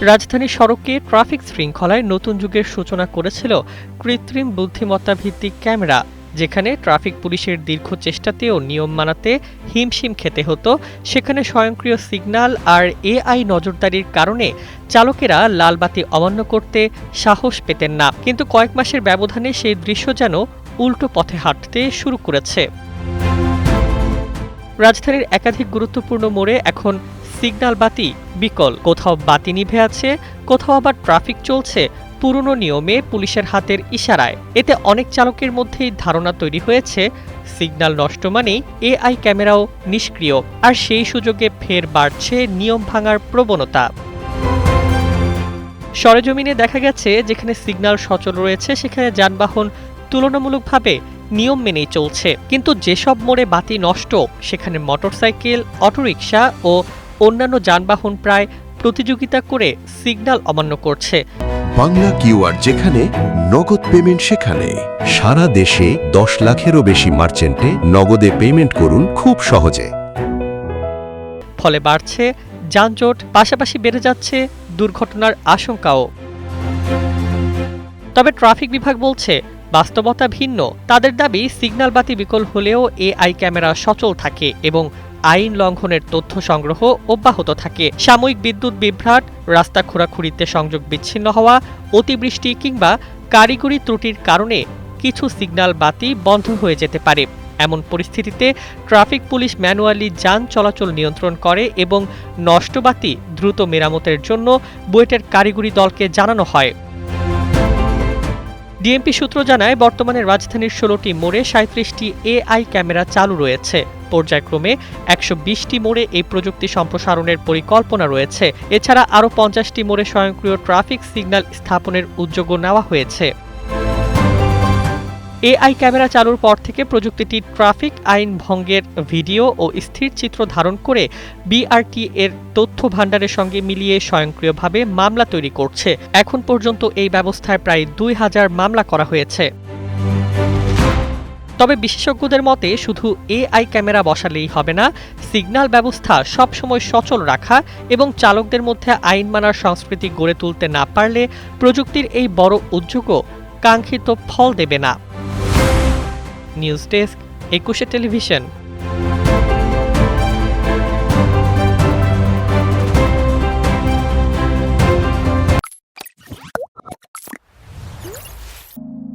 রাজধানী সড়কে ট্রাফিক শৃঙ্খলায় নতুন যুগের সূচনা করেছিল কৃত্রিম বুদ্ধিমত্তা ভিত্তিক ক্যামেরা, যেখানে ট্রাফিক পুলিশের দীর্ঘ চেষ্টাতেও নিয়ম মানাতে হিমশিম খেতে হতো। সেখানে স্বয়ংক্রিয় সিগন্যাল আর এআই নজরদারির কারণে চালকেরা লাল বাতি অমান্য করতে সাহস পেতেন না। কিন্তু কয়েক মাসের ব্যবধানে সেই দৃশ্য যেন উল্টো পথে হাঁটতে শুরু করেছে। রাজধানীর একাধিক গুরুত্বপূর্ণ মোড়ে এখন সিগন্যাল বাতি বিকল, কোথাও বাতি নিভে আছে, কোথাও আবার ট্রাফিক চলছে পুরনো নিয়মে পুলিশের হাতের ইশারায়। এতে অনেক চালকের মধ্যেই ধারণা তৈরি হয়েছে সিগন্যাল নষ্ট মানেই এআই ক্যামেরাও নিষ্ক্রিয়, আর সেই সুযোগে ফের বাড়ছে নিয়ম ভাঙার প্রবণতা। সরেজমিনে দেখা গেছে যেখানে সিগন্যাল সচল রয়েছে সেখানে যানবাহন তুলনামূলকভাবে নিয়ম মেনেই চলছে, কিন্তু যেসব মোড়ে বাতি নষ্ট সেখানে মোটরসাইকেল, অটোরিকশা ও অন্যান্য যানবাহন প্রায় প্রতিযোগিতা করে সিগন্যাল অমান্য করছে। বাংলা কিউআর যেখানে, নগদ পেমেন্ট সেখানে। সারা দেশে 10 লাখেরও বেশি মার্চেন্টে নগদে পেমেন্ট করুন খুব সহজে। ফলে বাড়ছে যানজট, পাশাপাশি বেড়ে যাচ্ছে দুর্ঘটনার আশঙ্কাও। তবে ট্রাফিক বিভাগ বলছে বাস্তবতা ভিন্ন। তাদের দাবি সিগন্যাল বাতি বিকল হলেও এআই ক্যামেরা সচল থাকে এবং আইন লঙ্ঘনের তথ্য সংগ্রহ অব্যাহত থাকে। সাময়িক বিদ্যুৎ বিভ্রাট, রাস্তা খোঁড়াখুড়িতে সংযোগ বিচ্ছিন্ন হওয়া, অতিবৃষ্টি কিংবা কারিগরি ত্রুটির কারণে কিছু সিগন্যাল বাতি বন্ধ হয়ে যেতে পারে। এমন পরিস্থিতিতে ট্রাফিক পুলিশ ম্যানুয়ালি যান চলাচল নিয়ন্ত্রণ করে এবং নষ্ট বাতি দ্রুত মেরামতের জন্য বুয়েটের কারিগরি দলকে জানানো হয়। ডিএমপি সূত্র জানায় বর্তমানে রাজধানীর 16টি মোড়ে 37টি এআই ক্যামেরা চালু রয়েছে। পর্যায়ক্রমে 120টি মোড়ে এই প্রযুক্তি সম্প্রসারণের পরিকল্পনা রয়েছে। এছাড়া আরও 50টি মোড়ে স্বয়ংক্রিয় ট্রাফিক সিগন্যাল স্থাপনের উদ্যোগও নেওয়া হয়েছে। এআই ক্যামেরা চালুর পর থেকে প্রযুক্তিটি ট্রাফিক আইন ভঙ্গের ভিডিও ও স্থির চিত্র ধারণ করে বিআরটি এর তথ্য ভাণ্ডারের সঙ্গে মিলিয়ে স্বয়ংক্রিয়ভাবে মামলা তৈরি করছে। এখন পর্যন্ত এই ব্যবস্থায় প্রায় 2000 মামলা করা হয়েছে। তবে বিশেষজ্ঞদের মতে শুধু এআই ক্যামেরা বসালেই হবে না, সিগন্যাল ব্যবস্থা সবসময় সচল রাখা এবং চালকদের মধ্যে আইন মানার সংস্কৃতি গড়ে তুলতে না পারলে প্রযুক্তির এই বড় উদ্যোগও কাঙ্ক্ষিত ফল দেবে না। News desk, 21 television.